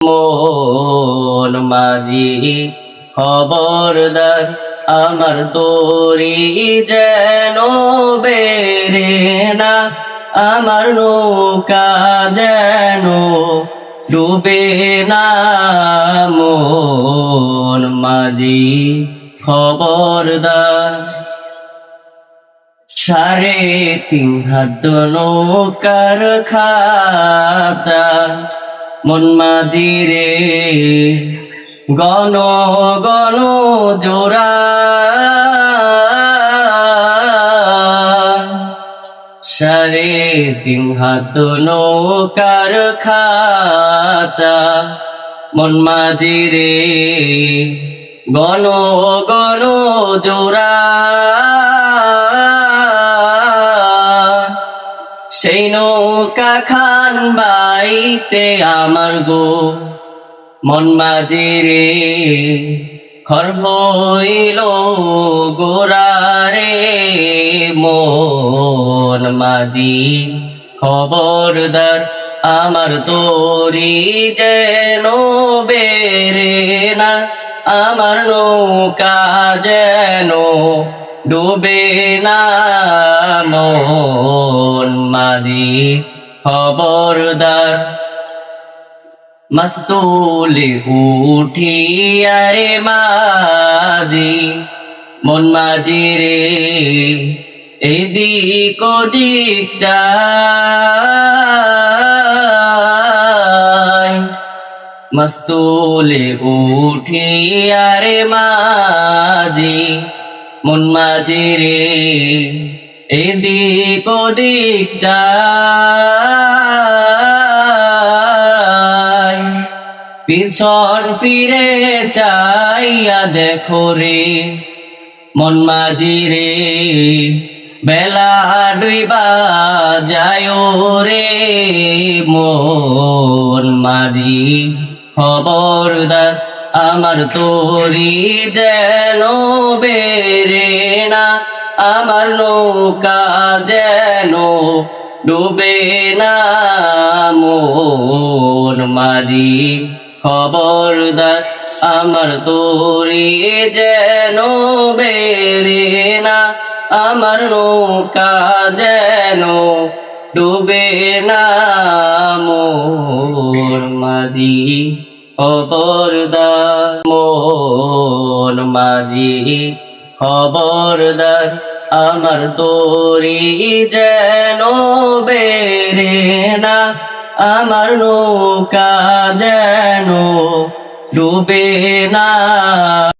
মন মাঝি খবরদার আমার তরি যেন বেরে না, আমার নৌকা যেন ডুবে না। মন মাঝি খবরদার 3.5 হাত নৌকার খাঁচা মন মাঝি রে গণ গণ জোড়া। 3.5 হাত নৌকার খাঁচা মন মাঝি রে গণ গণ জোড়া। সেই নৌকা খান বাইতে আমার গো মন মাঝি রে খর হইল গোরা রে। মন মাঝি খবরদার আমার তরি যেন বেরে না, আমার নৌকা যেন ডুবে না। মন মাঝি খবরদার মস্তুলে উঠিয়া রে মাঝি মন মাঝি রে এদিক ওদিক যায়। মস্তুলে উঠিয়া রে মাঝি মন মাঝি রে এদিক ওদিক যায়। পিছন ফিরে চাইয়া দেখো রে মন মাঝি রে বেলা ডুইবা যায় রে। মন মাঝি খবরদার আমার তরি যেন বেরে না, আমার নৌকা যেন ডুবে না। মন মাঝি খবরদার আমার তরি যেন বেরে না, আমার নৌকা যেন ডুবে না। মন মাঝি খবরদার মন মাঝি খবরদার আমার তরি যেন বেরে না, আমার নৌকা যেন ডুবে না।